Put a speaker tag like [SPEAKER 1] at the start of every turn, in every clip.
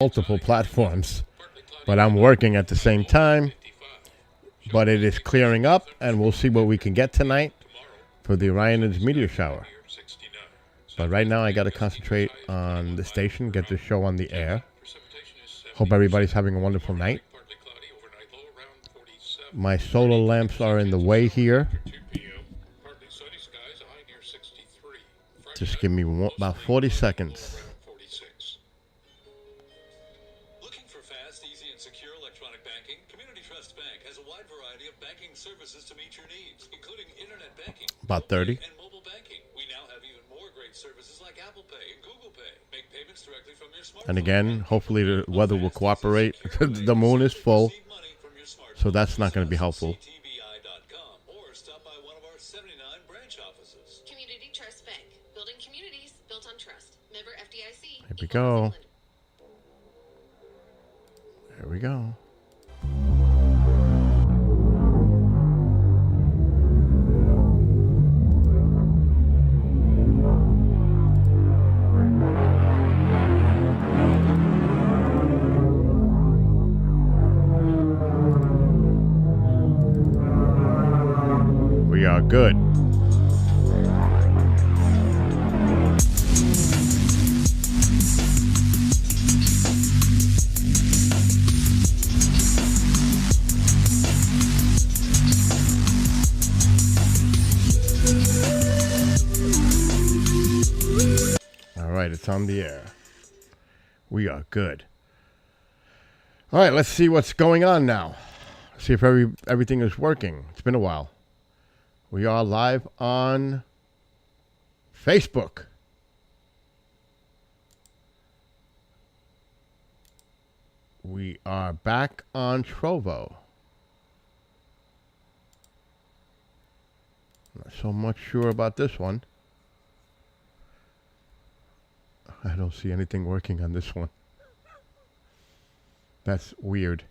[SPEAKER 1] multiple platforms, but I'm working at the same time. But it is clearing up, and we'll see what we can get tonight for the Orionids meteor shower. But right now, I got to concentrate on the station, get this show on the air. Hope everybody's having a wonderful night. My solar lamps are in the way here. Just give me about 40 seconds.
[SPEAKER 2] Looking for fast, easy, and secure electronic banking? Community Trust Bank has a wide variety of banking services to meet your needs, including internet banking,
[SPEAKER 1] About 30.
[SPEAKER 2] and mobile banking. We now have even more great services like Apple Pay and Google Pay. Make payments directly from your smartphone.
[SPEAKER 1] And again, hopefully the weather will cooperate. The moon is full, so that's not going to be helpful.
[SPEAKER 2] Or stop by one of our 79 branch offices.
[SPEAKER 3] Community Trust Bank. Building communities built on trust. Member FDIC.
[SPEAKER 1] Here we go. Here we go. We are good. All right, it's on the air. We are good. All right, let's see what's going on now. See if everything is working. It's been a while. We are live on Facebook. We are back on Trovo. Not so much sure about this one. I don't see anything working on this one. That's weird.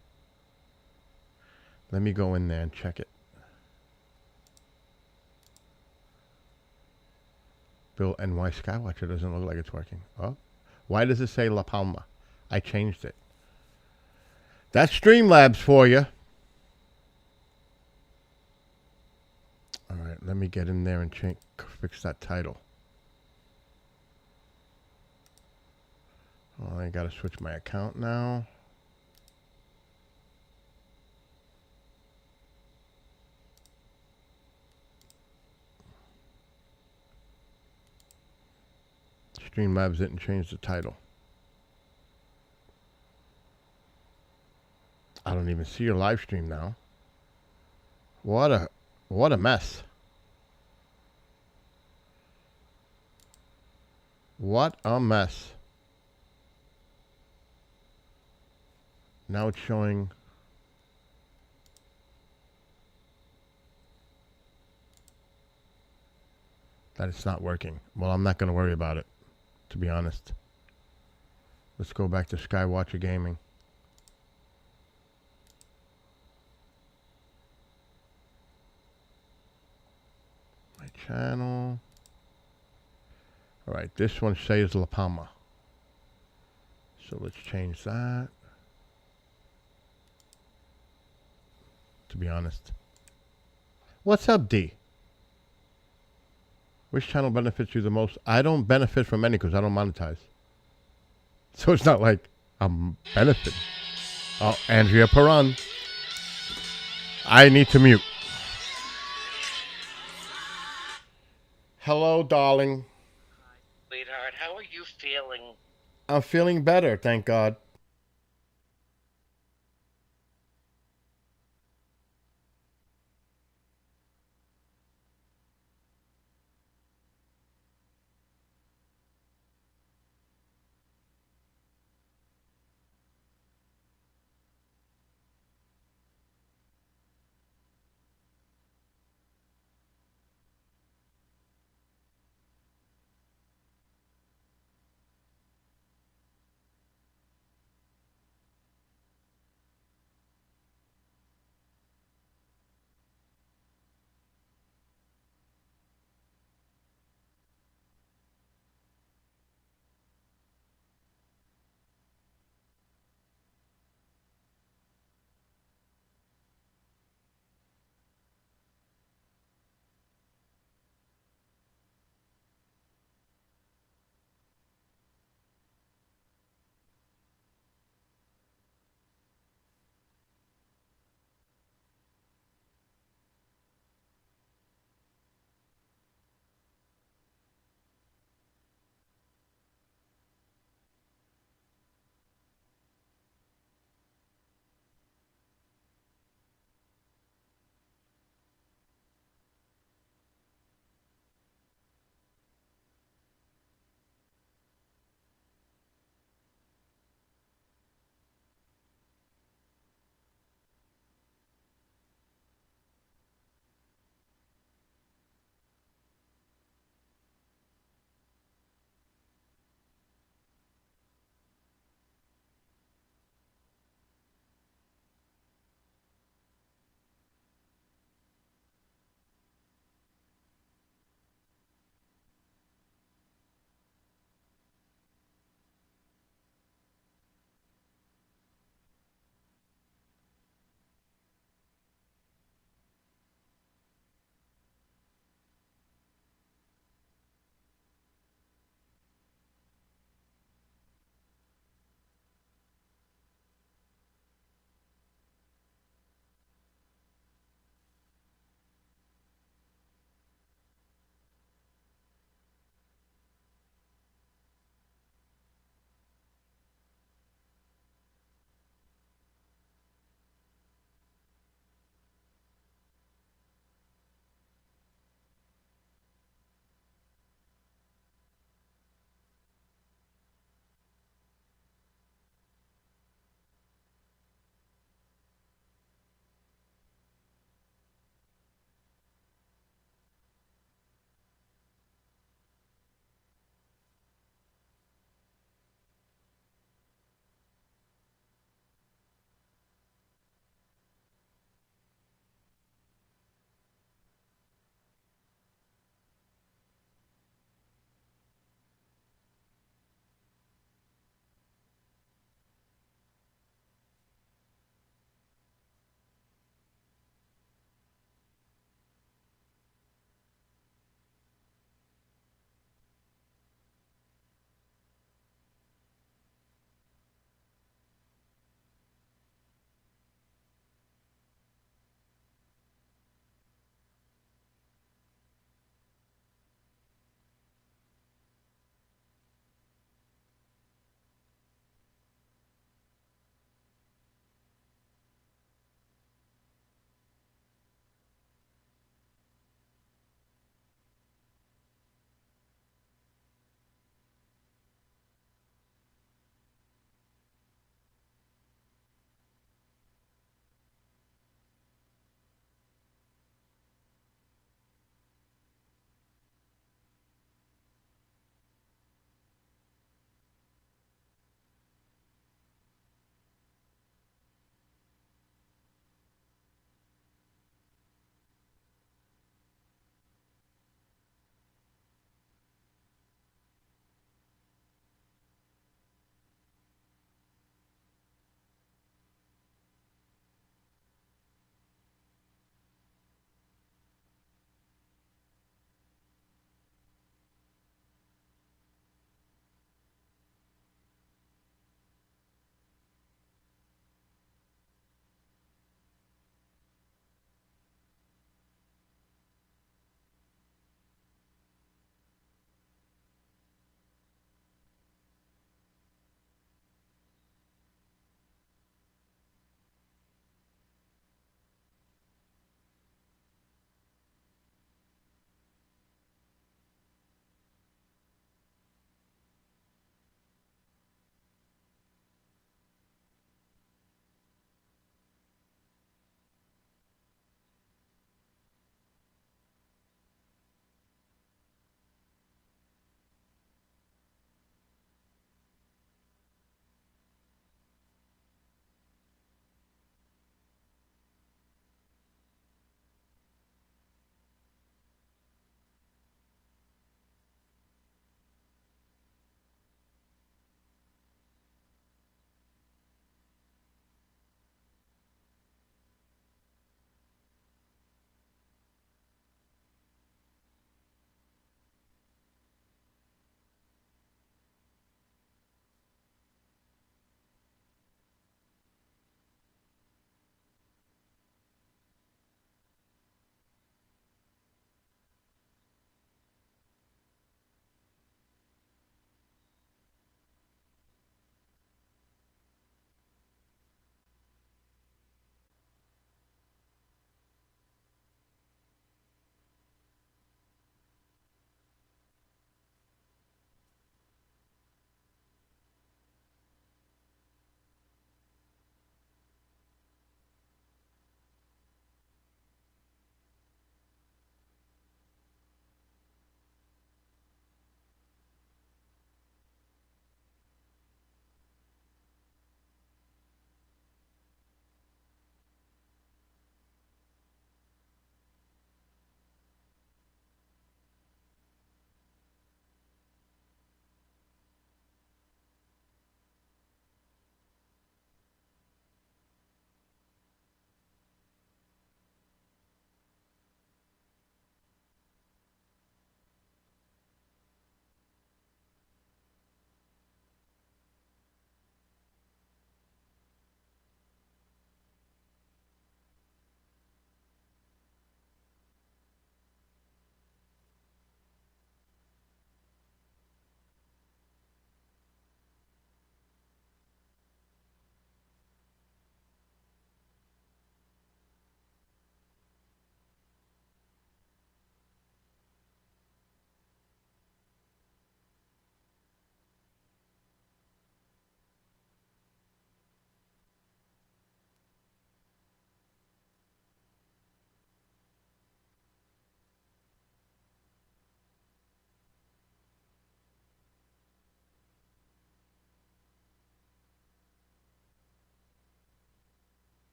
[SPEAKER 1] Let me go in there and check it. Bill NY Skywatcher doesn't look like it's working. Oh, why does it say La Palma? I changed it. That's Streamlabs for you. All right, let me get in there and fix that title. Oh, I gotta switch my account now. Streamlabs didn't change the title. I don't even see your live stream now. What a mess. What a mess. Now it's showing that it's not working. Well, I'm not going to worry about it, to be honest. Let's go back to Skywatcher Gaming. My channel. All right, this one says La Palma. So let's change that. To be honest. What's up, D? Which channel benefits you the most? I don't benefit from any because I don't monetize. So it's not like I'm benefiting. Oh, Andrea Perron. I need to mute. Hello, darling.
[SPEAKER 4] Sweetheart, how are you feeling?
[SPEAKER 1] I'm feeling better, thank God.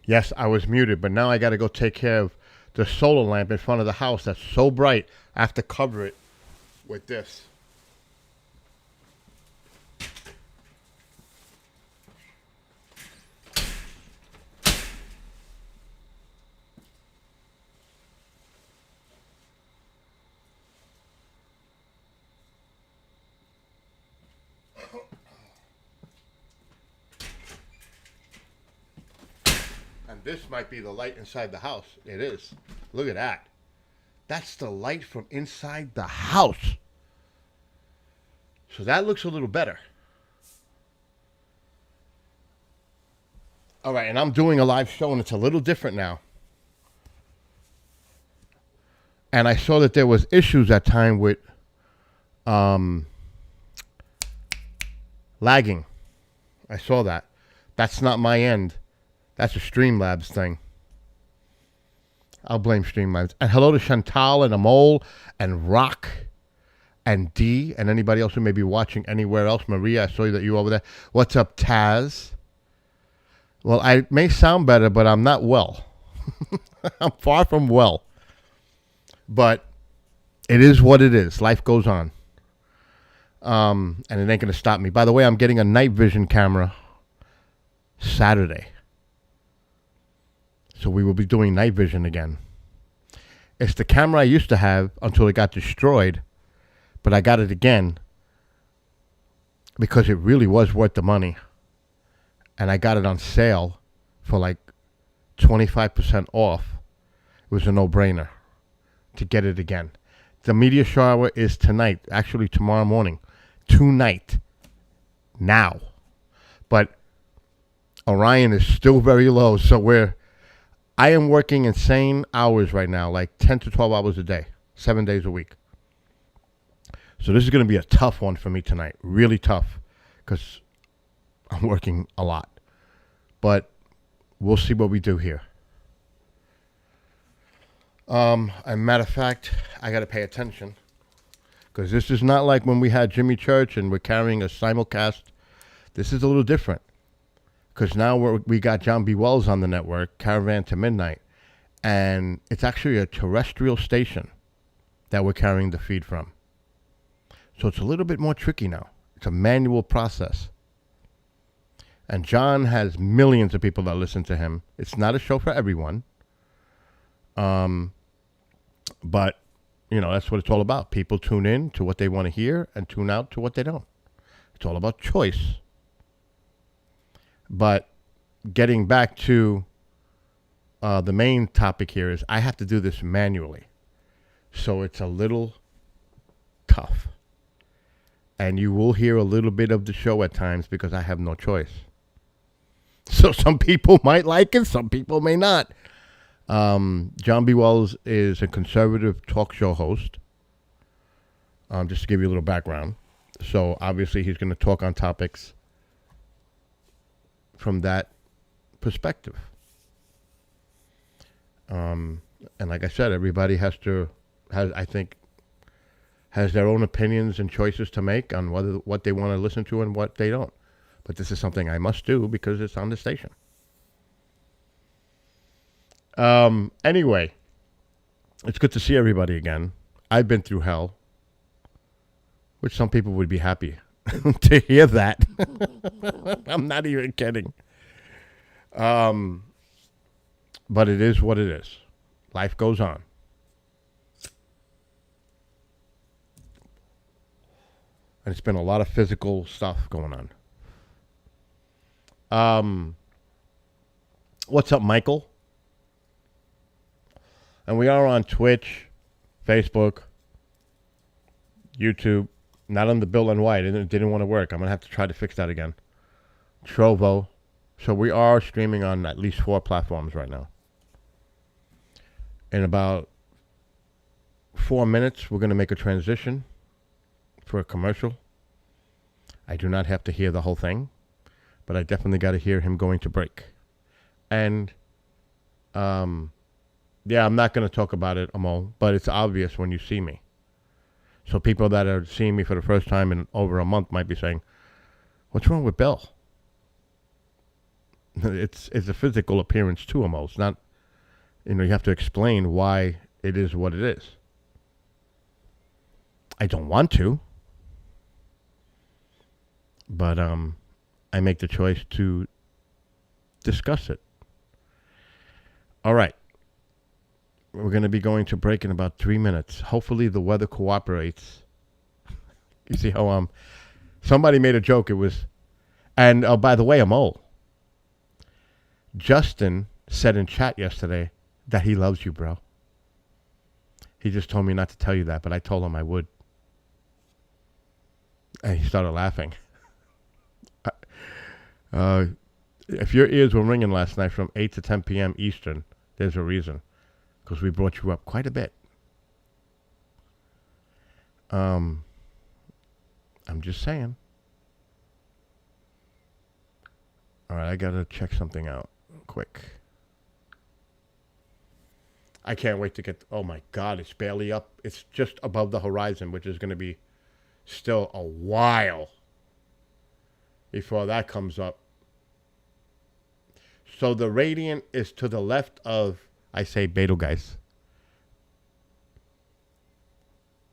[SPEAKER 1] Yes, I was muted, but now I got to go take care of the solar lamp in front of the house that's so bright. I have to cover it with this. And this might be the light inside the house. It is. Look at that. That's the light from inside the house. So that looks a little better. All right, and I'm doing a live show, and it's a little different now. And I saw that there was issues at time with lagging. I saw that. That's not my end. That's a Streamlabs thing. I'll blame Streamlabs. And hello to Chantal and Amol and Rock and D and anybody else who may be watching anywhere else. Maria, I saw that you over there. What's up, Taz? Well, I may sound better, but I'm not well. I'm far from well. But it is what it is. Life goes on. And it ain't going to stop me. By the way, I'm getting a night vision camera Saturday. So we will be doing night vision again. It's the camera I used to have until it got destroyed. But I got it again because it really was worth the money. And I got it on sale for like 25% off. It was a no-brainer to get it again. The meteor shower is tonight. Actually, tomorrow morning. Tonight. Now. But Orion is still very low. So I am working insane hours right now. Like 10 to 12 hours a day. 7 days a week. So this is going to be a tough one for me tonight. Really tough. Because I'm working a lot. But we'll see what we do here. As a matter of fact, I got to pay attention. Because this is not like when we had Jimmy Church and we're carrying a simulcast. This is a little different. Because now we got John B. Wells on the network, Caravan to Midnight. And it's actually a terrestrial station that we're carrying the feed from. So it's a little bit more tricky now. It's a manual process. And John has millions of people that listen to him. It's not a show for everyone. But, you know, that's what it's all about. People tune in to what they want to hear and tune out to what they don't. It's all about choice. But getting back to the main topic here is I have to do this manually. So it's a little tough. And you will hear a little bit of the show at times because I have no choice. So some people might like it, some people may not. John B. Wells is a conservative talk show host. Just to give you a little background. So obviously he's going to talk on topics from that perspective. And like I said, everybody has their own opinions and choices to make on what they want to listen to and what they don't. But this is something I must do because it's on the station. Anyway, it's good to see everybody again. I've been through hell, which some people would be happy to hear that. I'm not even kidding. But it is what it is. Life goes on. And it's been a lot of physical stuff going on. What's up, Michael? And we are on Twitch, Facebook, YouTube. Not on the Bill and White. It didn't want to work. I'm going to have to try to fix that again. Trovo. So we are streaming on at least 4 platforms right now. In about 4 minutes, we're going to make a transition for a commercial. I do not have to hear the whole thing, but I definitely got to hear him going to break. And, yeah, I'm not going to talk about it, Amol, but it's obvious when you see me. So people that are seeing me for the first time in over a month might be saying, what's wrong with Bill? It's a physical appearance too, almost. Not, you have to explain why it is what it is. I don't want to, but I make the choice to discuss it. All right. We're going to be going to break in about 3 minutes. Hopefully the weather cooperates. You see how somebody made a joke. It was, and by the way, Amol. Justin said in chat yesterday that he loves you, bro. He just told me not to tell you that, but I told him I would. And he started laughing. If your ears were ringing last night from 8 to 10 p.m. Eastern, there's a reason. Because we brought you up quite a bit. I'm just saying. All right, I got to check something out quick. I can't wait to get... Oh, my God, it's barely up. It's just above the horizon, which is going to be still a while before that comes up. So the radiant is to the left of, I say, Betelgeuse.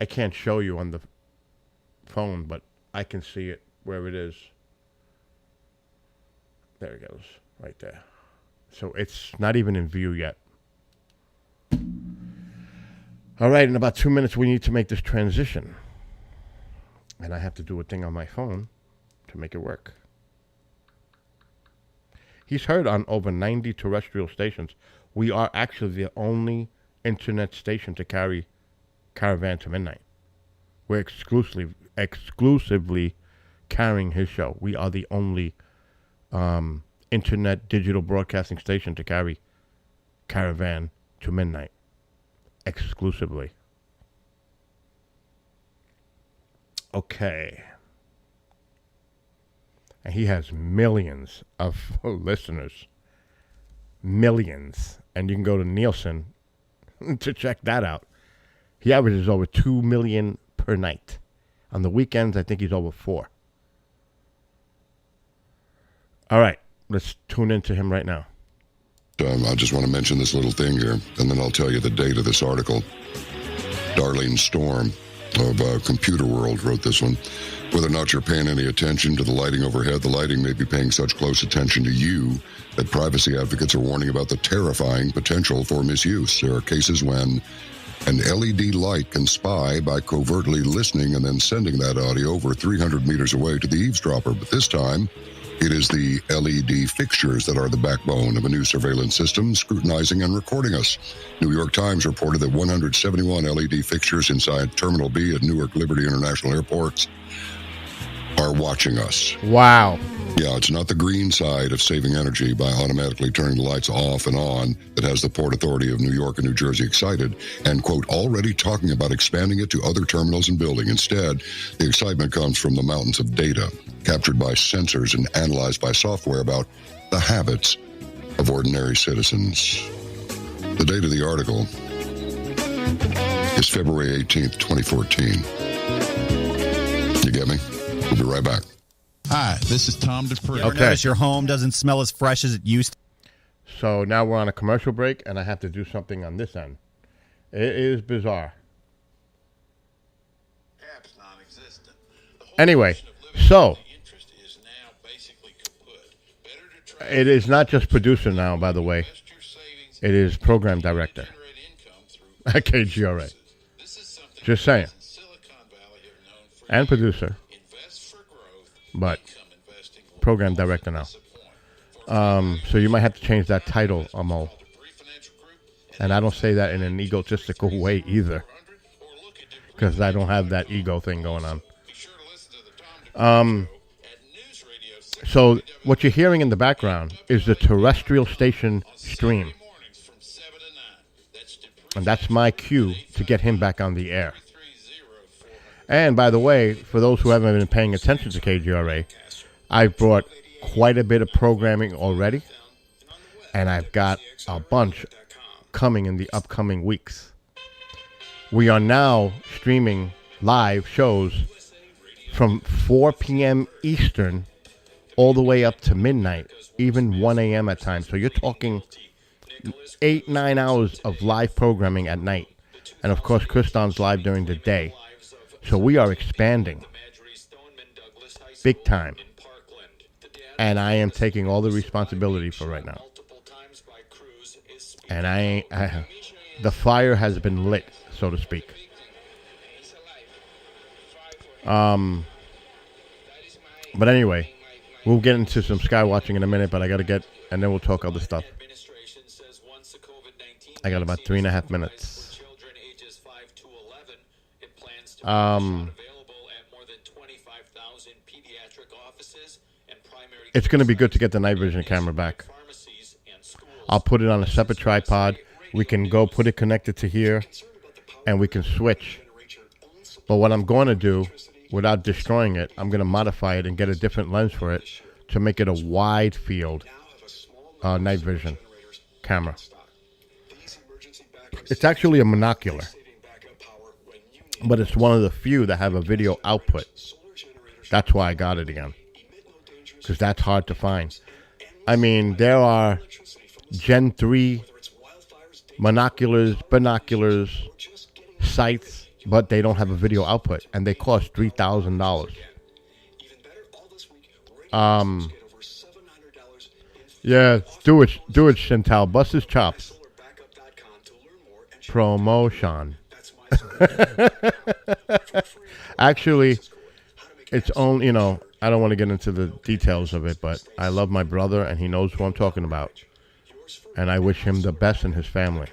[SPEAKER 1] I can't show you on the phone, but I can see it where it is. There it goes, right there. So it's not even in view yet. All right, in about 2 minutes, we need to make this transition. And I have to do a thing on my phone to make it work. He's heard on over 90 terrestrial stations. We are actually the only internet station to carry Caravan to Midnight. We're exclusively carrying his show. We are the only internet digital broadcasting station to carry Caravan to Midnight. Exclusively. Okay. And he has millions of listeners. Millions. And you can go to Nielsen to check that out. He averages over 2 million per night. On the weekends, I think he's over 4. All right. Let's tune into him right now.
[SPEAKER 5] I just want to mention this little thing here, and then I'll tell you the date of this article. Darlene Storm of Computer World wrote this one. Whether or not you're paying any attention to the lighting overhead, the lighting may be paying such close attention to you that privacy advocates are warning about the terrifying potential for misuse. There are cases when an LED light can spy by covertly listening and then sending that audio over 300 meters away to the eavesdropper. But this time, it is the LED fixtures that are the backbone of a new surveillance system scrutinizing and recording us. New York Times reported that 171 LED fixtures inside Terminal B at Newark Liberty International Airports are watching us.
[SPEAKER 1] Wow.
[SPEAKER 5] Yeah, it's not the green side of saving energy by automatically turning the lights off and on that has the Port Authority of New York and New Jersey excited and, quote, already talking about expanding it to other terminals and buildings. Instead, the excitement comes from the mountains of data captured by sensors and analyzed by software about the habits of ordinary citizens. The date of the article is February 18th, 2014. You get me? We'll be right back.
[SPEAKER 6] Hi, this is Tom Dupree.
[SPEAKER 1] Okay.
[SPEAKER 7] Notice your home doesn't smell as fresh as it used to.
[SPEAKER 1] So now we're on a commercial break, and I have to do something on this end. It is bizarre.
[SPEAKER 6] Apps non-existent.
[SPEAKER 1] Anyway, so it is not just producer now, by the way. It is program director at KGRA. Just saying. And producer. But program director now. So you might have to change that title, Amo. And I don't say that in an egotistical way either. Because I don't have that ego thing going on. So what you're hearing in the background is the terrestrial station stream. And that's my cue to get him back on the air. And by the way, for those who haven't been paying attention to KGRA, I've brought quite a bit of programming already. And I've got a bunch coming in the upcoming weeks. We are now streaming live shows from 4 p.m. Eastern all the way up to midnight, even 1 a.m. at times. So you're talking 8-9 hours of live programming at night. And of course, Kriston's live during the day. So we are expanding big time. And I am taking all the responsibility for right now. And the fire has been lit, so to speak. But anyway, we'll get into some sky watching in a minute, but I got to get, and then we'll talk other stuff. I got about 3.5 minutes. It's going to be good to get the night vision camera back. I'll put it on a separate tripod. We can go put it connected to here, and we can switch. But what I'm going to do, without destroying it, I'm going to modify it and get a different lens for it to make it a wide field night vision camera. It's actually a monocular, but it's one of the few that have a video output. That's why I got it again, because that's hard to find. I mean, there are Gen 3 monoculars, binoculars, sights, but they don't have a video output, and they cost $3,000. Yeah, do it, Chantal. Bust his chops. Promotion. Actually, it's only, I don't want to get into the details of it, but I love my brother, and he knows who I'm talking about. And I wish him the best in his family.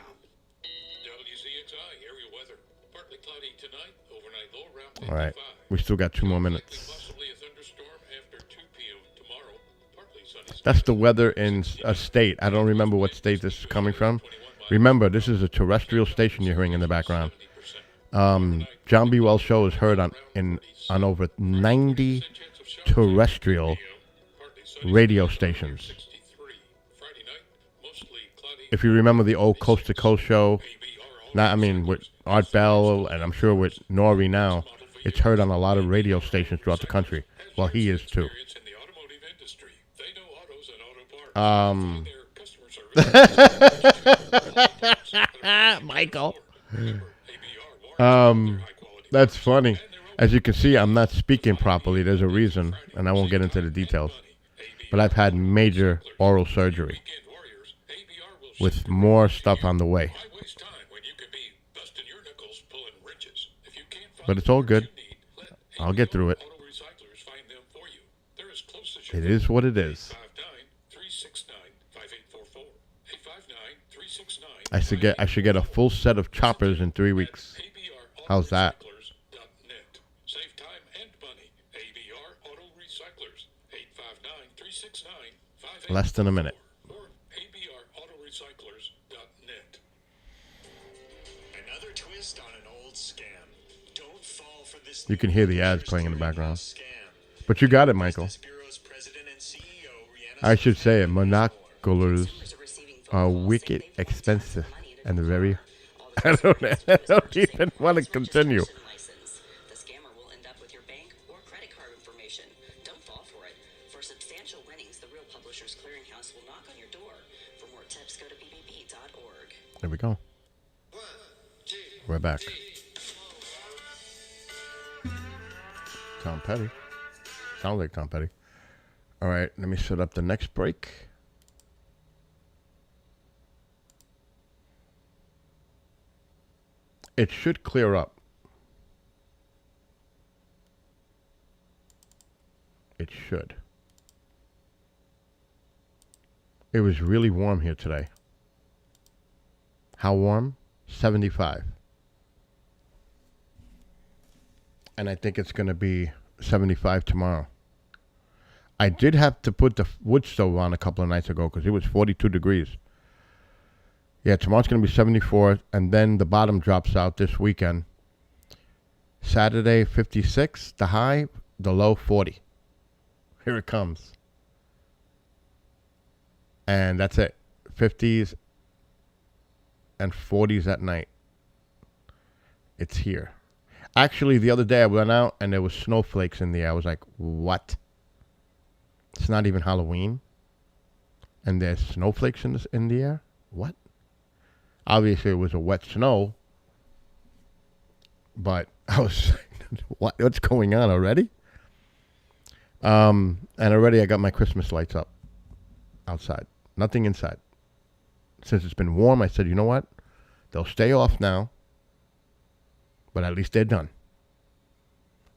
[SPEAKER 1] All right. We still got 2 more minutes. That's the weather in a state. I don't remember what state this is coming from. Remember, this is a terrestrial station you're hearing in the background. John B. Wells Show is heard on over 90 terrestrial radio stations. If you remember the old Coast to Coast show, with Art Bell, and I'm sure with Nori now, it's heard on a lot of radio stations throughout the country. Well, he is too. Michael. That's funny. As you can see, I'm not speaking properly. There's a reason, and I won't get into the details. But I've had major oral surgery with more stuff on the way. But it's all good. I'll get through it. It is what it is. I should get a full set of choppers in 3 weeks. How's that? Less than a minute. You can hear the ads playing in the background. But you got it, Michael. I should say it. Monoculars are wicked expensive and very... I don't even want to continue.
[SPEAKER 8] The scammer will end up with your bank or credit card information. Don't fall for it. For substantial winnings, the Real Publishers Clearinghouse will knock on your door. For more tips, go to bbb.org.
[SPEAKER 1] There we go. We're back. Tom Petty. Sounds like Tom Petty. All right, let me set up the next break. It should clear up. It should. It was really warm here today. How warm? 75. And I think it's going to be 75 tomorrow. I did have to put the wood stove on a couple of nights ago because it was 42 degrees. Yeah, tomorrow's going to be 74, and then the bottom drops out this weekend. Saturday, 56, the high, the low, 40. Here it comes. And that's it. 50s and 40s at night. It's here. Actually, the other day I went out and there was snowflakes in the air. I was like, what? It's not even Halloween. And there's snowflakes in the air? What? Obviously, it was a wet snow. But I was, what's going on already? And already I got my Christmas lights up outside. Nothing inside. Since it's been warm, I said, you know what? They'll stay off now. But at least they're done.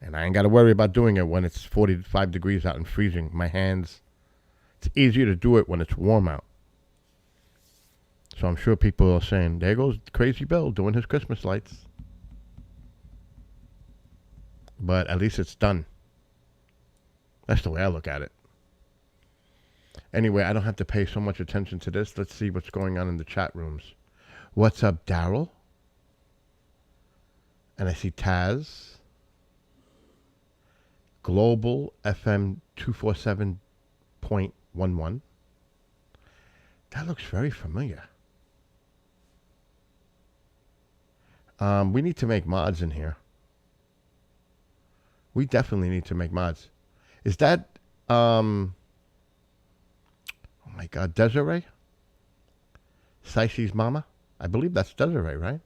[SPEAKER 1] And I ain't got to worry about doing it when it's 45 degrees out and freezing. My hands, it's easier to do it when it's warm out. So I'm sure people are saying, there goes Crazy Bill doing his Christmas lights. But at least it's done. That's the way I look at it. Anyway, I don't have to pay so much attention to this. Let's see what's going on in the chat rooms. What's up, Daryl? And I see Taz. Global FM 247.11. That looks very familiar. We need to make mods in here. We definitely need to make mods. Is that, oh my God, Desiree? Sicey's mama? I believe that's Desiree, right?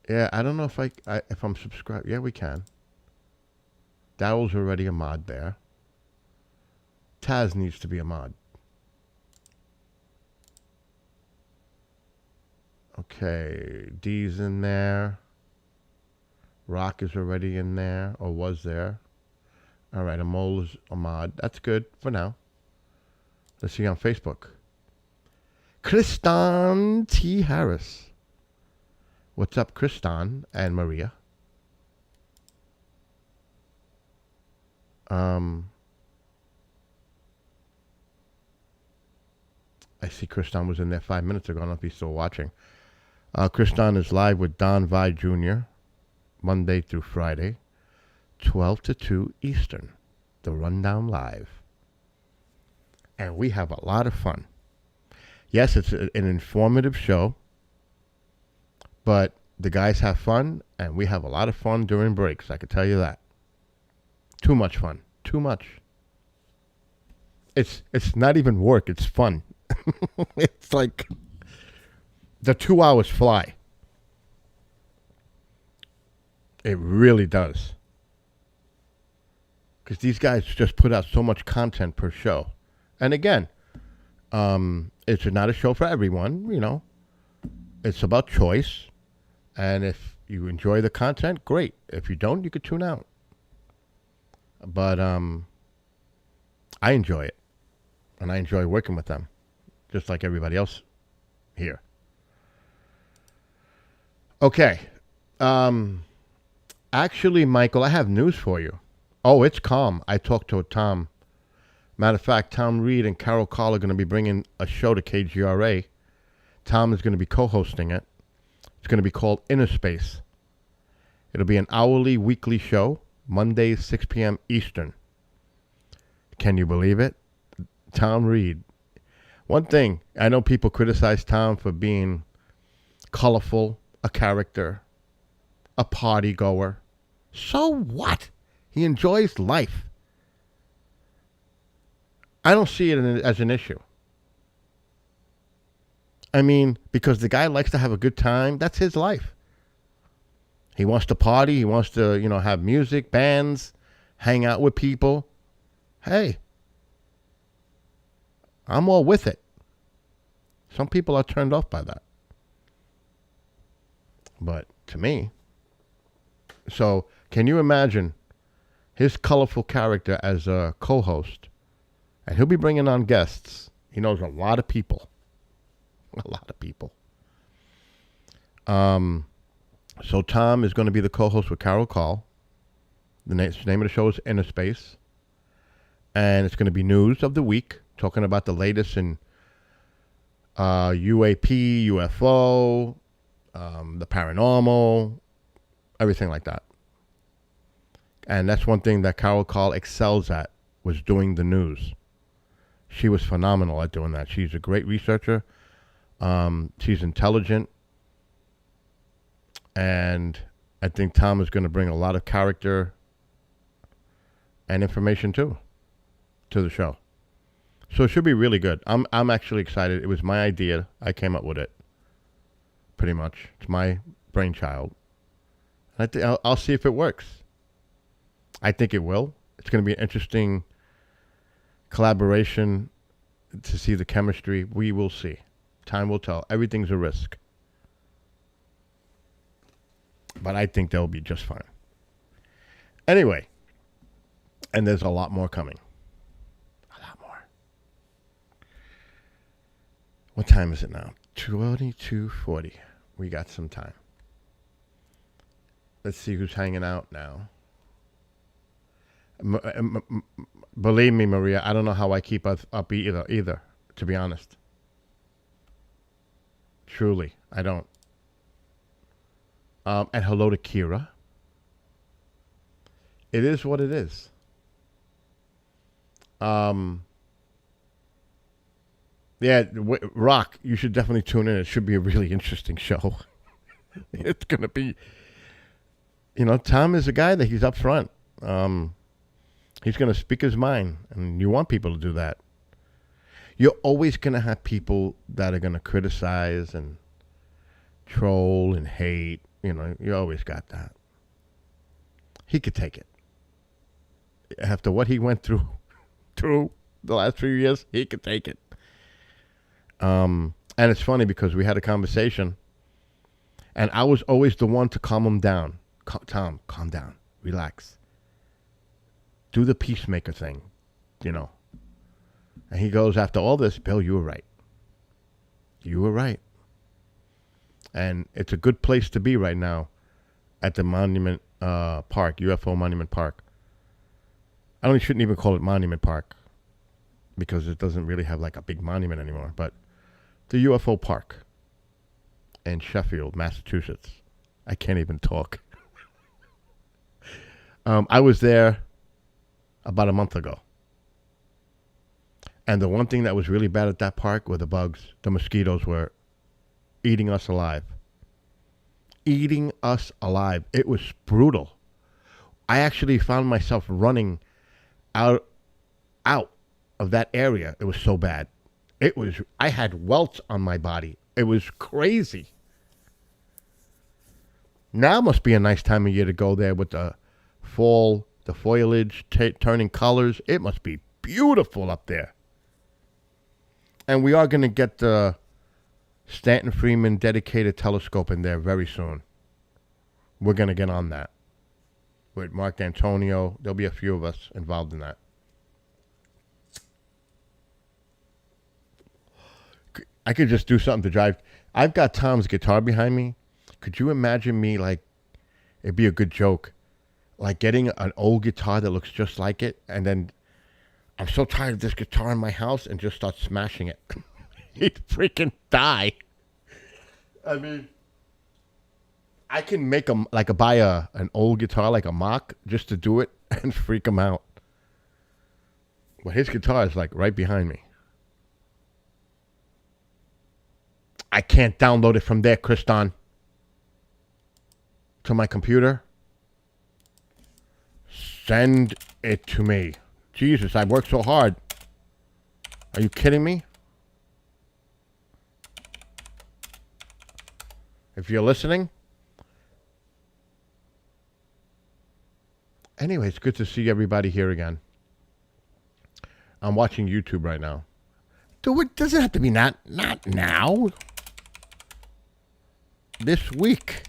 [SPEAKER 1] Yeah, I don't know if if I'm subscribed. Yeah, we can. Daryl's already a mod there. Taz needs to be a mod. Okay, D's in there. Rock is already in there, or was there. All right, Amol is a mod. That's good for now. Let's see on Facebook. Kristan T. Harris. What's up, Kristan and Maria? I see Kristan was in there 5 minutes ago. I don't know if he's still watching. Kristan is live with Don Vi Jr. Monday through Friday, 12 to 2 Eastern. The Rundown Live. And we have a lot of fun. Yes, it's an informative show, but the guys have fun, and we have a lot of fun during breaks. I can tell you that. Too much fun. Too much. It's not even work. It's fun. It's like the 2 hours fly. It really does. Because these guys just put out so much content per show. And again, it's not a show for everyone, you know. It's about choice. And if you enjoy the content, great. If you don't, you could tune out. But I enjoy it. And I enjoy working with them. Just like everybody else here. Okay. Actually, Michael, I have news for you. Oh, it's calm. I talked to Tom. Matter of fact, Tom Reed and Carol Call are going to be bringing a show to KGRA. Tom is going to be co-hosting it. It's going to be called Inner Space. It'll be an hourly, weekly show, Mondays, 6 p.m. Eastern. Can you believe it? Tom Reed. One thing, I know people criticize Tom for being colorful, a character, a party goer. So what? He enjoys life. I don't see it as an issue. I mean, because the guy likes to have a good time, that's his life. He wants to party, he wants to, have music, bands, hang out with people. Hey, I'm all with it. Some people are turned off by that. But to me, so can you imagine his colorful character as a co-host? And he'll be bringing on guests. He knows a lot of people. A lot of people. So Tom is going to be the co-host with Carol Call. The name of the show is Inner Space. And it's going to be news of the week, talking about the latest in UAP, UFO, the paranormal, everything like that. And that's one thing that Carol Call excels at, was doing the news. She was phenomenal at doing that. She's a great researcher. She's intelligent. And I think Tom is going to bring a lot of character and information too to the show. So it should be really good. I'm actually excited. It was my idea. I came up with it. Pretty much. It's my brainchild. I'll see if it works. I think it will. It's going to be an interesting collaboration to see the chemistry. We will see. Time will tell. Everything's a risk. But I think they'll be just fine. Anyway, and there's a lot more coming. A lot more. What time is it now? 22:40. We got some time. Let's see who's hanging out now. Believe me, Maria, I don't know how I keep us up either, to be honest. Truly, I don't. And hello to Kira. It is what it is. Yeah, Rock, you should definitely tune in. It should be a really interesting show. It's going to be, Tom is a guy that he's up front. He's going to speak his mind, and you want people to do that. You're always going to have people that are going to criticize and troll and hate. You always got that. He could take it. After what he went through the last few years, he could take it. And it's funny because we had a conversation, and I was always the one to calm him down. Tom, calm down. Relax. Do the peacemaker thing, And he goes, after all this, Bill, you were right. You were right. And it's a good place to be right now at the Monument Park, UFO Monument Park. I shouldn't even call it Monument Park because it doesn't really have like a big monument anymore. But the UFO Park in Sheffield, Massachusetts. I can't even talk. I was there about a month ago. And the one thing that was really bad at that park were the bugs. The mosquitoes were eating us alive. Eating us alive. It was brutal. I actually found myself running out of that area. It was so bad. I had welts on my body. It was crazy. Now must be a nice time of year to go there with the fall, the foliage turning colors. It must be beautiful up there. And we are going to get the Stanton Freeman dedicated telescope in there very soon. We're going to get on that. With Mark D'Antonio, there'll be a few of us involved in that. I could just do something to drive. I've got Tom's guitar behind me. Could you imagine me, it'd be a good joke, getting an old guitar that looks just like it, and then I'm so tired of this guitar in my house, and just start smashing it. He'd freaking die. I mean, I can make him, buy an old guitar, like a mock, just to do it, and freak him out. But his guitar is, right behind me. I can't download it from there, Kriston. To my computer. Send it to me. Jesus, I worked so hard. Are you kidding me? If you're listening. Anyway, it's good to see everybody here again. I'm watching YouTube right now. It doesn't have to be not now. This week.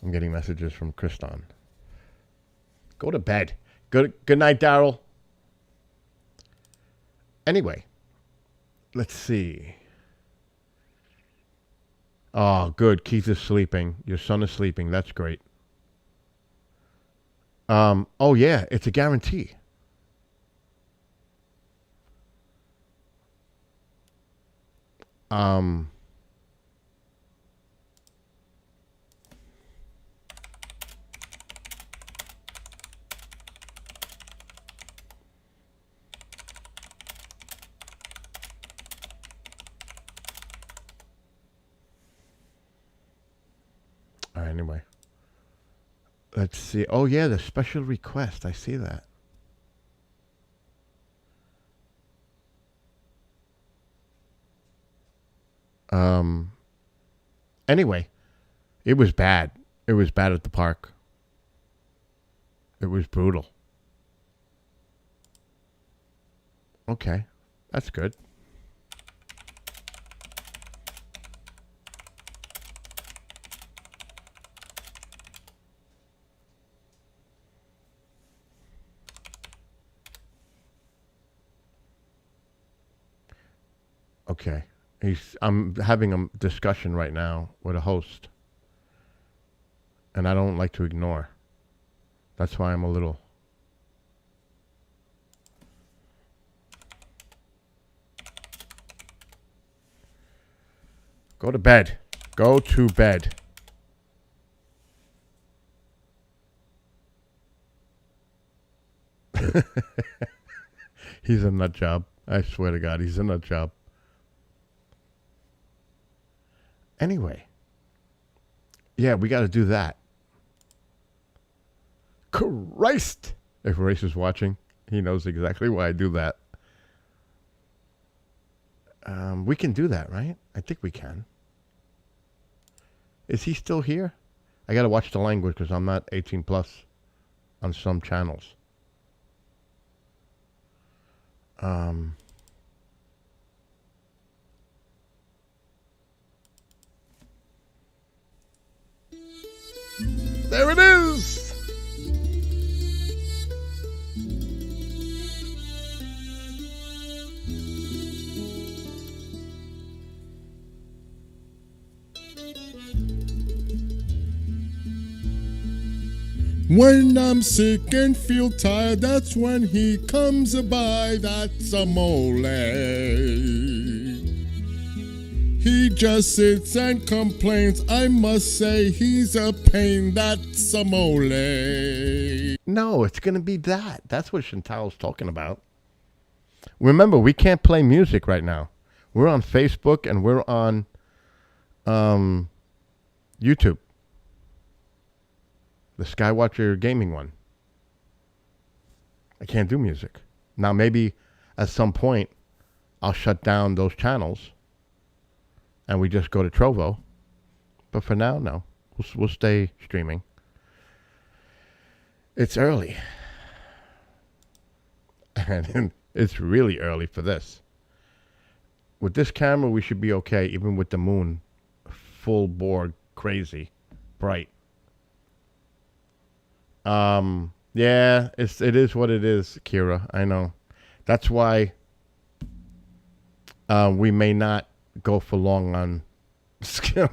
[SPEAKER 1] I'm getting messages from Kriston. Go to bed. Good night, Daryl. Anyway, let's see. Oh, good. Keith is sleeping. Your son is sleeping. That's great. Oh yeah, it's a guarantee. All right, anyway. Let's see. Oh, yeah, the special request. I see that. Anyway, it was bad. It was bad at the park. It was brutal. Okay, that's good. Okay. I'm having a discussion right now with a host. And I don't like to ignore. That's why I'm a little. Go to bed. Go to bed. He's a nut job. I swear to God, he's a nut job. Anyway. Yeah, we got to do that. Christ! If Race is watching, he knows exactly why I do that. We can do that, right? I think we can. Is he still here? I got to watch the language because I'm not 18 plus on some channels. There it is!
[SPEAKER 9] When I'm sick and feel tired, that's when he comes by. That's a mole. He just sits and complains. I must say he's a pain. That's a mole.
[SPEAKER 1] No, it's going to be that. That's what Chantal's talking about. Remember, we can't play music right now. We're on Facebook and we're on YouTube. The Skywatcher gaming one. I can't do music. Now, maybe at some point, I'll shut down those channels and we just go to Trovo. But for now, no. We'll stay streaming. It's early. And it's really early for this. With this camera, we should be okay, even with the moon full bore, crazy, bright. Yeah, it is what it is, Kira. I know. That's why we may not go for long on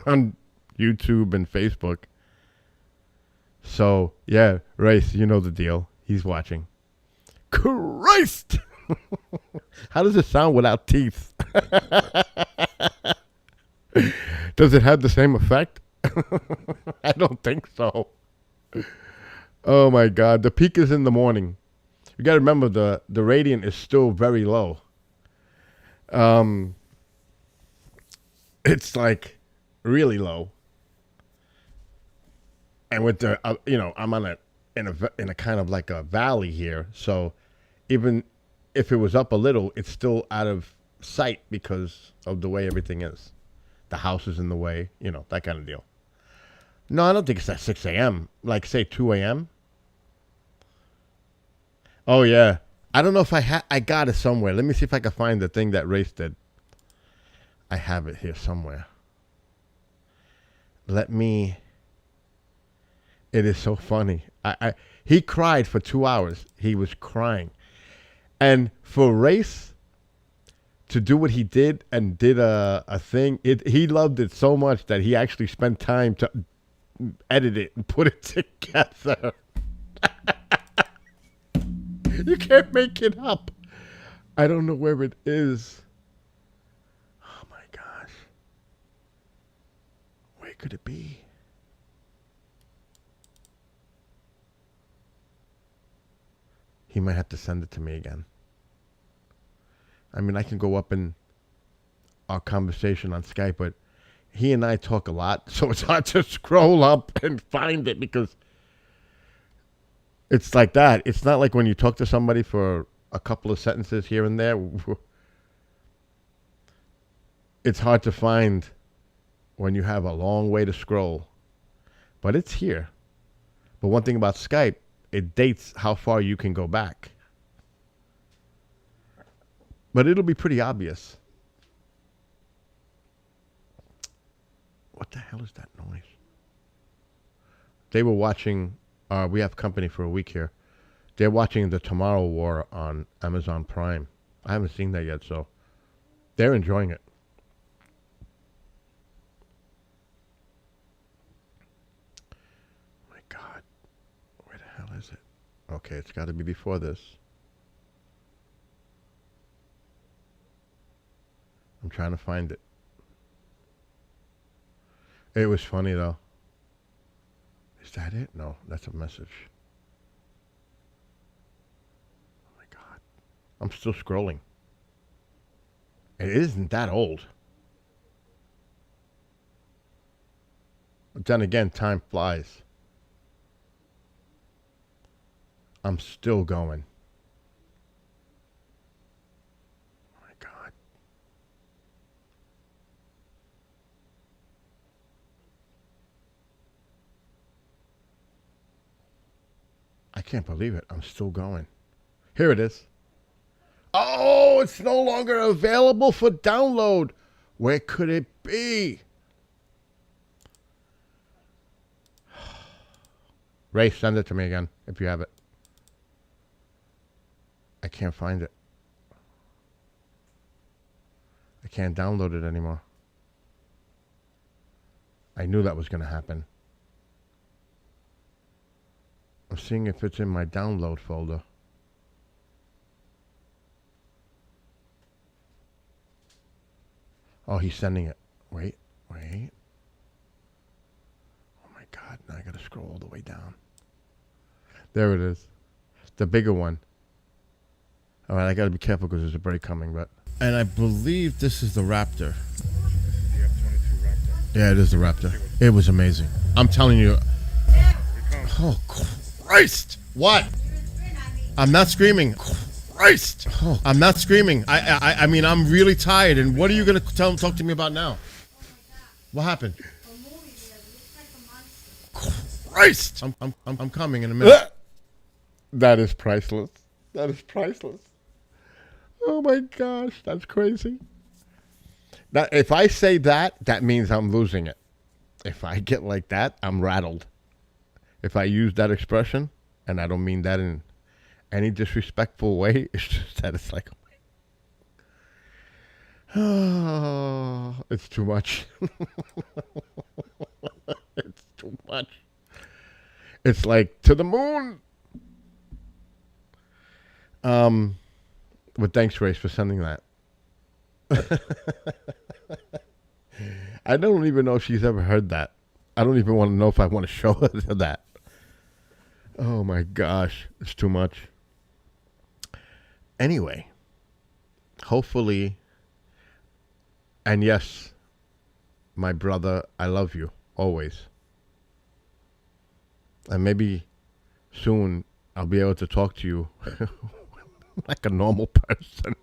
[SPEAKER 1] on YouTube and Facebook. So, yeah, Race, you know the deal. He's watching. Christ! How does it sound without teeth? Does it have the same effect? I don't think so. Oh my God, the peak is in the morning. You got to remember the radiant is still very low. It's like really low. And with the I'm on in a kind of like a valley here, so even if it was up a little, it's still out of sight because of the way everything is. The house is in the way, that kind of deal. No, I don't think it's at 6 a.m. Like, say, 2 a.m. Oh, yeah. I don't know if I got it somewhere. Let me see if I can find the thing that Race did. I have it here somewhere. It is so funny. He cried for 2 hours. He was crying. And for Race to do what he did and did a thing, he loved it so much that he actually spent time to edit it and put it together. You can't make it up. I don't know where it is. Oh my gosh. Where could it be? He might have to send it to me again. I mean, I can go up in our conversation on Skype, but he and I talk a lot, so it's hard to scroll up and find it because it's like that. It's not like when you talk to somebody for a couple of sentences here and there. It's hard to find when you have a long way to scroll. But it's here. But one thing about Skype, it dates how far you can go back. But it'll be pretty obvious. What the hell is that noise? They were watching, we have company for a week here. They're watching The Tomorrow War on Amazon Prime. I haven't seen that yet, so they're enjoying it. My God. Where the hell is it? Okay, it's got to be before this. I'm trying to find it. It was funny, though. Is that it? No, that's a message. Oh, my God. I'm still scrolling. It isn't that old. But then again, time flies. I'm still going. Oh, my God. I can't believe it. I'm still going. Here it is. Oh, it's no longer available for download. Where could it be? Ray, send it to me again if you have it. I can't find it. I can't download it anymore. I knew that was going to happen. I'm seeing if it's in my download folder. Oh, he's sending it. Wait. Oh my God, now I gotta scroll all the way down. There it is. The bigger one. All right, I gotta be careful because there's a break coming, but. And I believe this is the Raptor.
[SPEAKER 9] The F-22 Raptor.
[SPEAKER 1] Yeah, it is the Raptor. It was amazing. I'm telling you. Oh, Christ! What? I'm not screaming. Christ! Oh, I'm not screaming. I mean, I'm really tired. And what are you gonna talk to me about now? What happened? Christ! I'm coming in a minute. That is priceless. That is priceless. Oh my gosh, that's crazy. Now, if I say that, that means I'm losing it. If I get like that, I'm rattled. If I use that expression, and I don't mean that in any disrespectful way, it's just that it's like, oh, it's too much. It's too much. It's like to the moon. But thanks, Race, for sending that. I don't even know if she's ever heard that. I don't even want to know if I want to show her that. Oh my gosh, it's too much. Anyway, hopefully, and yes, my brother, I love you always. And maybe soon I'll be able to talk to you like a normal person.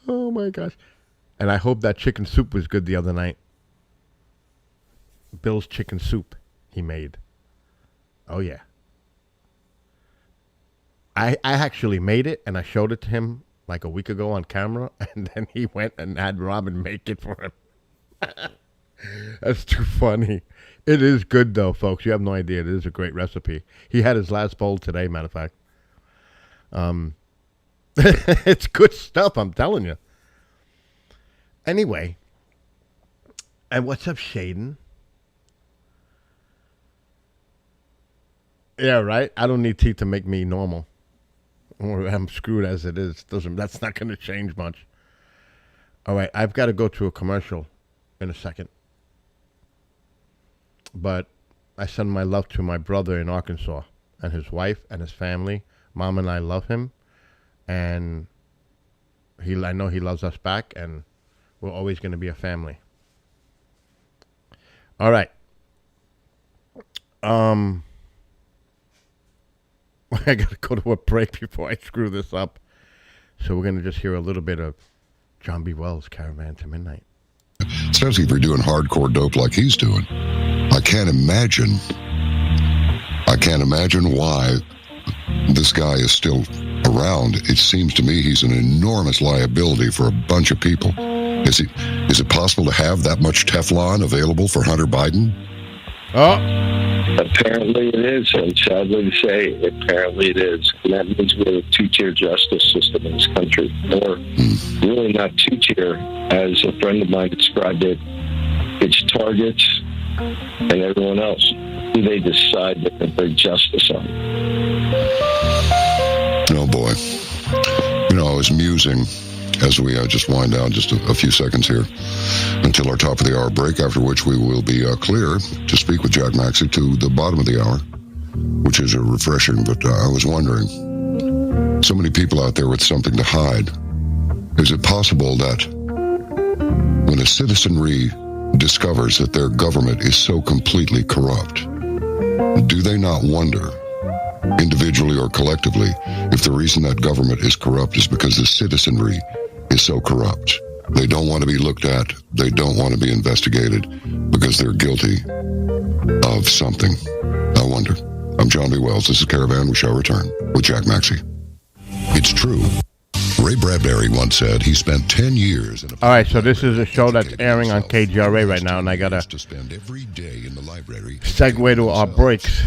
[SPEAKER 1] Oh my gosh. And I hope that chicken soup was good the other night. Bill's chicken soup he made. Oh yeah. I actually made it and I showed it to him like a week ago on camera, and then he went and had Robin make it for him. That's too funny. It is good though, folks. You have no idea. It is a great recipe. He had his last bowl today, matter of fact. It's good stuff, I'm telling you. Anyway, and what's up, Shaden? Yeah, right? I don't need teeth to make me normal. I'm screwed as it is. That's not going to change much. All right, I've got to go to a commercial in a second. But I send my love to my brother in Arkansas and his wife and his family. Mom and I love him. And I know he loves us back, and we're always going to be a family. All right. I got to go to a break before I screw this up. So we're going to just hear a little bit of John B. Wells' Caravan to Midnight.
[SPEAKER 5] Especially if you're doing hardcore dope like he's doing. I can't imagine why this guy is still around. It seems to me he's an enormous liability for a bunch of people. Is it possible to have that much Teflon available for Hunter Biden?
[SPEAKER 1] Oh.
[SPEAKER 10] Apparently it is, and sadly to say, apparently it is. And that means we have a two-tier justice system in this country. Or really not two-tier, as a friend of mine described it. It's targets and everyone else who they decide that they bring justice on.
[SPEAKER 5] Oh, boy. You know, I was musing as we just wind down just a few seconds here until our top of the hour break, after which we will be clear to speak with Jack Maxey to the bottom of the hour, which is refreshing. But I was wondering, so many people out there with something to hide. Is it possible that when a citizenry discovers that their government is so completely corrupt, do they not wonder, individually or collectively, if the reason that government is corrupt is because the citizenry is so corrupt? They don't want to be looked at. They don't want to be investigated because they're guilty of something. I wonder. I'm John B. Wells. This is Caravan. We shall return with Jack Maxey. It's true. Ray Bradbury once said he spent 10 years in a...
[SPEAKER 1] All right, so this is a show that's airing on KGRA right now, and I got to segue to our breaks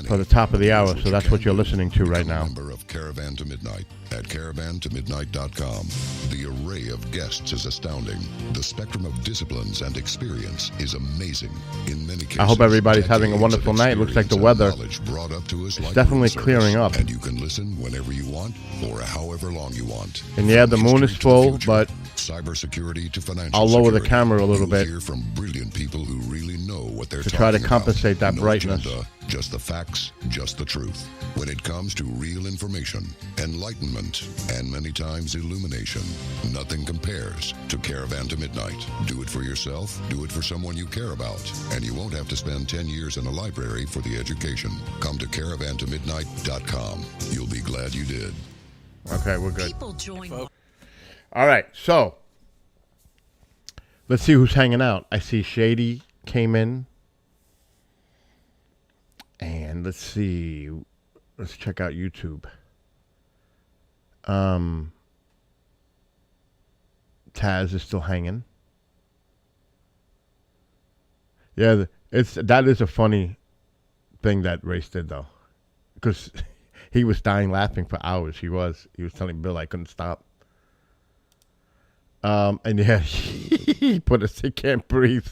[SPEAKER 1] for the top of the hour, so that's what you're listening to right now.
[SPEAKER 5] Member of Caravan to Midnight at caravantomidnight.com. The array of guests is astounding. The spectrum of disciplines and experience is amazing. In many cases,
[SPEAKER 1] I hope everybody's having a wonderful night. It looks like the weather is definitely clearing up.
[SPEAKER 5] And you can listen whenever you want or however long you want.
[SPEAKER 1] And yeah, the moon is full, but
[SPEAKER 5] cybersecurity to financial
[SPEAKER 1] I'll lower the
[SPEAKER 5] security.
[SPEAKER 1] camera a little bit
[SPEAKER 5] Hear from brilliant people who really know what they're
[SPEAKER 1] to try to
[SPEAKER 5] talking
[SPEAKER 1] compensate
[SPEAKER 5] about.
[SPEAKER 1] that
[SPEAKER 5] No
[SPEAKER 1] brightness.
[SPEAKER 5] agenda, just the facts, just the truth. When it comes to real information, enlightenment, and many times illumination, nothing compares to Caravan to Midnight. Do it for yourself, do it for someone you care about, and you won't have to spend 10 years in a library for the education. Come to caravantomidnight.com. You'll be glad you did.
[SPEAKER 1] Okay, we're good.
[SPEAKER 8] People join.
[SPEAKER 1] All right, so let's see who's hanging out. I see Shady came in. And let's see. Let's check out YouTube. Taz is still hanging. Yeah, that is a funny thing that Race did, though. Because he was dying laughing for hours. He was telling Bill I couldn't stop. And yeah, he put us, he can't breathe.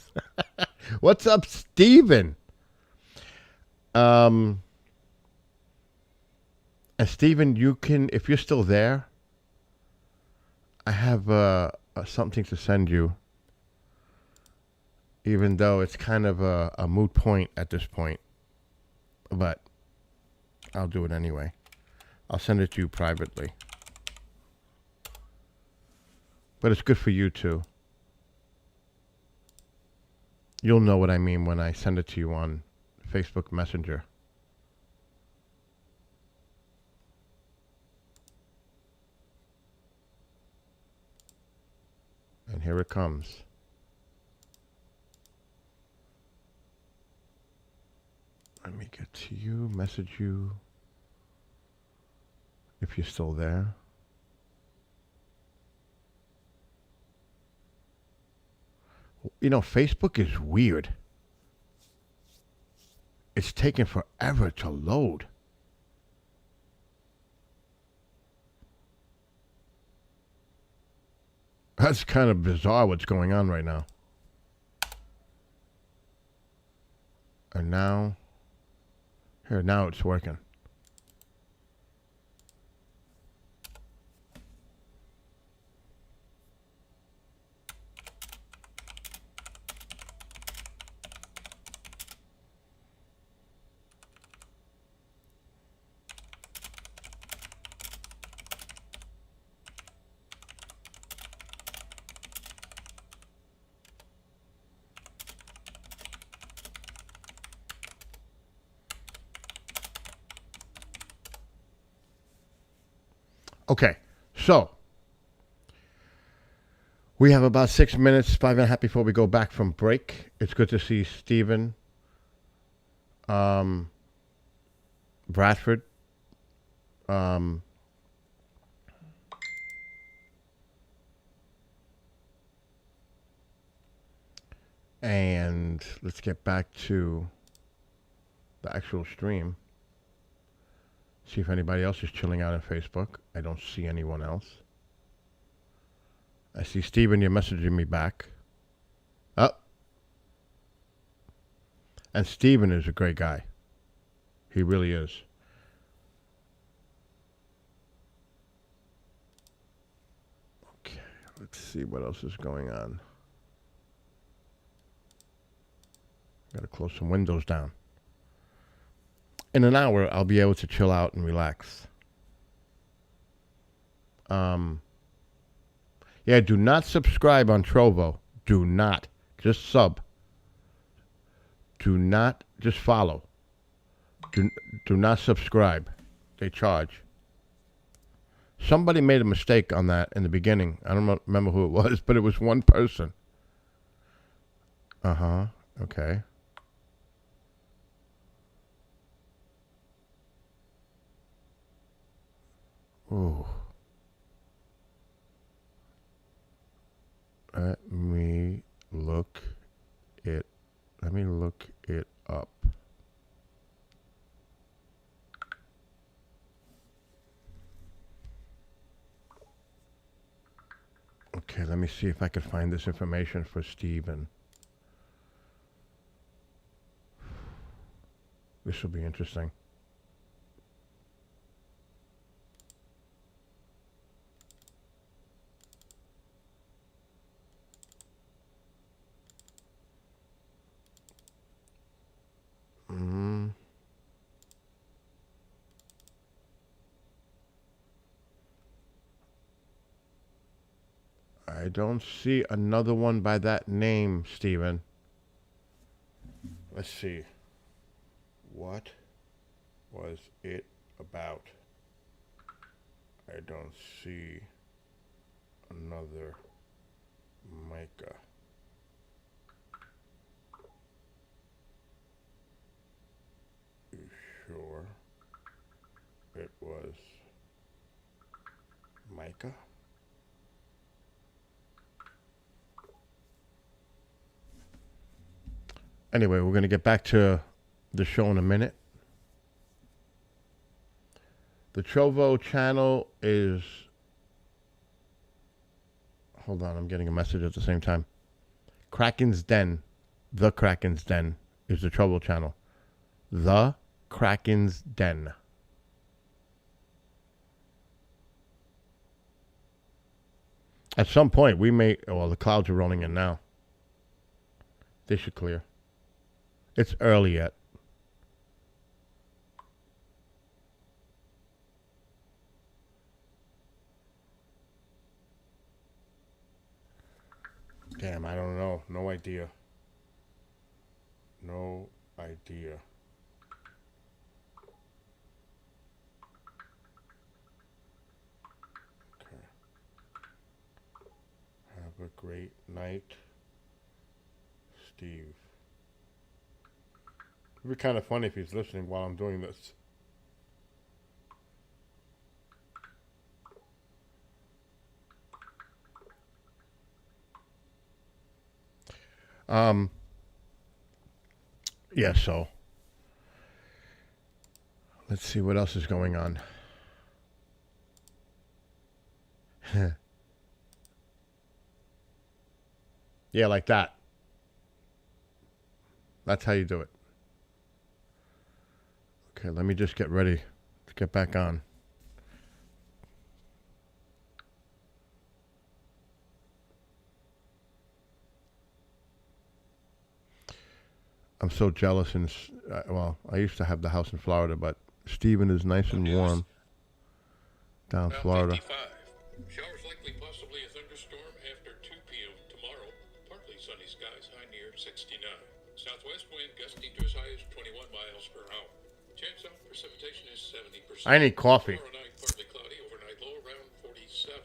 [SPEAKER 1] What's up, Steven? And Steven, you can, if you're still there, I have something to send you. Even though it's kind of a moot point at this point. But I'll do it anyway. I'll send it to you privately. But it's good for you too. You'll know what I mean when I send it to you on Facebook Messenger. And here it comes. Let me get to you, message you, if you're still there. You know, Facebook is weird. It's taking forever to load. That's kind of bizarre what's going on right now. And now, here, now it's working. Okay, so we have about 6 minutes, 5.5 before we go back from break. It's good to see Stephen Bradford. And let's get back to the actual stream. See if anybody else is chilling out on Facebook. I don't see anyone else. I see Steven, you're messaging me back. Oh. And Steven is a great guy. He really is. Okay, let's see what else is going on. Gotta close some windows down. In an hour, I'll be able to chill out and relax. Yeah, do not subscribe on Trovo. Do not. Just sub. Do not. Just follow. Do not subscribe. They charge. Somebody made a mistake on that in the beginning. I don't remember who it was, but it was one person. Uh-huh. Okay. Ooh. Let me look it up. Okay, let me see if I can find this information for Steven. This will be interesting. I don't see another one by that name, Steven. Let's see. What was it about? I don't see another Micah. You sure it was Micah? Anyway, we're going to get back to the show in a minute. The Trovo channel is... Hold on, I'm getting a message at the same time. Kraken's Den. The Kraken's Den is the Trovo channel. The Kraken's Den. At some point, we may... Well, the clouds are rolling in now. They should clear. It's early yet. Damn, I don't know. No idea. No idea. Okay. Have a great night, Steve. It'd be kind of funny if he's listening while I'm doing this. Yeah, so let's see what else is going on. Yeah, like that. That's how you do it. Okay, let me just get ready to get back on. I'm so jealous, and well, I used to have the house in Florida, but Stephen is nice and warm down Florida.
[SPEAKER 2] 55. Showers likely, possibly a thunderstorm after 2 p.m. tomorrow. Partly sunny skies, high near 69. Southwest wind gusting to as high as 21 miles per hour. Chance of precipitation is 70%.
[SPEAKER 1] I need coffee.
[SPEAKER 2] Tomorrow night, partly cloudy, overnight low around 57.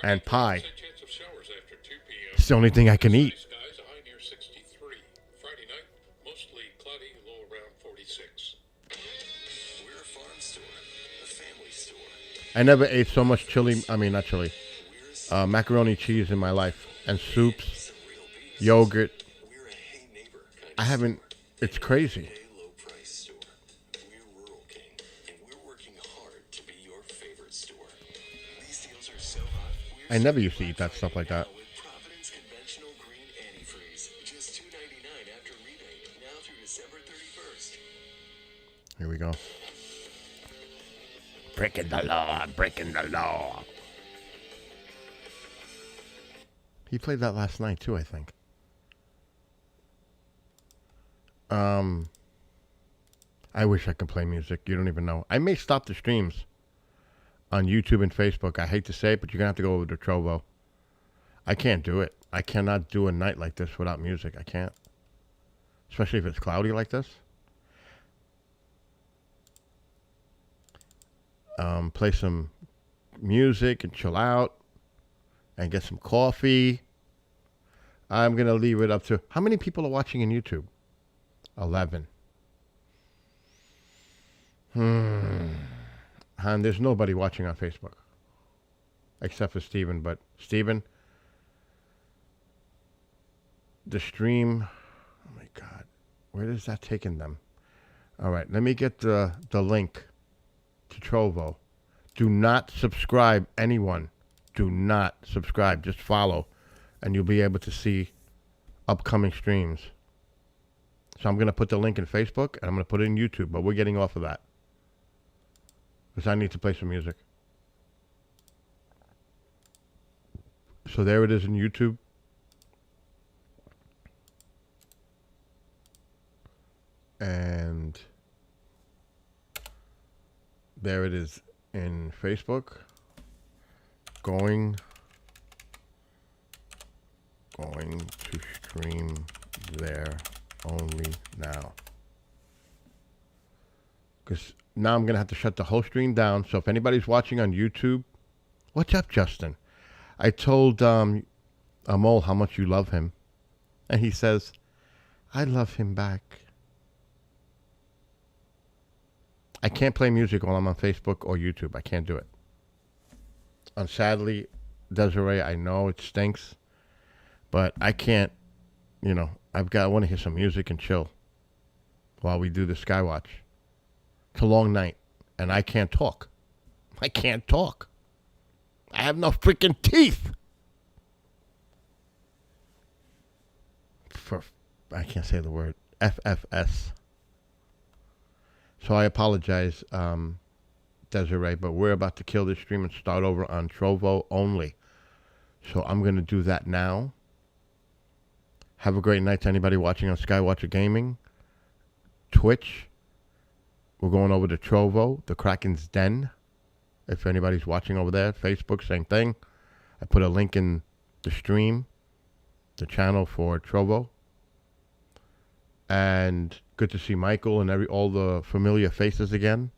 [SPEAKER 1] and pie.
[SPEAKER 2] Chance of showers after 2 p.m.
[SPEAKER 1] It's the only thing I can eat.
[SPEAKER 2] Skies, a high near 63. Friday night, mostly cloudy, low around 46.
[SPEAKER 11] We're a farm store, a family store.
[SPEAKER 1] I never ate so much not chili, macaroni cheese in my life. And soups, yogurt.
[SPEAKER 11] We're a hey neighbor kind
[SPEAKER 1] I haven't, it's crazy.
[SPEAKER 11] low price store. We're Rural King, and we're working hard to be your favorite store. These deals are so hot.
[SPEAKER 1] I never used to eat that stuff like that.
[SPEAKER 11] With Providence Conventional Green Antifreeze, just $2.99 after rebate, now through December 31st.
[SPEAKER 1] Here we go. Breaking the law, breaking the law. He played that last night too, I think. I wish I could play music. You don't even know. I may stop the streams on YouTube and Facebook. I hate to say it, but you're going to have to go over to Trovo. I can't do it. I cannot do a night like this without music. I can't. Especially if it's cloudy like this. Play some music and chill out and get some coffee. I'm going to leave it up to... How many people are watching on YouTube? 11. And there's nobody watching on Facebook. Except for Steven. But Steven, the stream... Oh my God. Where is that taking them? All right. Let me get the link to Trovo. Do not subscribe, anyone. Do not subscribe. Just follow. And you'll be able to see upcoming streams. So I'm going to put the link in Facebook, and I'm going to put it in YouTube, but we're getting off of that. Because I need to play some music. So there it is in YouTube. And there it is in Facebook. Going to stream there only now. Because now I'm going to have to shut the whole stream down. So if anybody's watching on YouTube, what's up, Justin? I told Amol how much you love him. And he says, I love him back. I can't play music while I'm on Facebook or YouTube. I can't do it. And sadly, Desiree, I know it stinks, but I can't, I want to hear some music and chill while we do the Skywatch. It's a long night, and I can't talk. I can't talk. I have no freaking teeth. I can't say the word. FFS. So I apologize, Desiree, but we're about to kill this stream and start over on Trovo only. So I'm going to do that now. Have a great night to anybody watching on Skywatcher Gaming, Twitch. We're going over to Trovo, the Kraken's Den. If anybody's watching over there, Facebook, same thing. I put a link in the stream, the channel for Trovo. And good to see Michael and all the familiar faces again.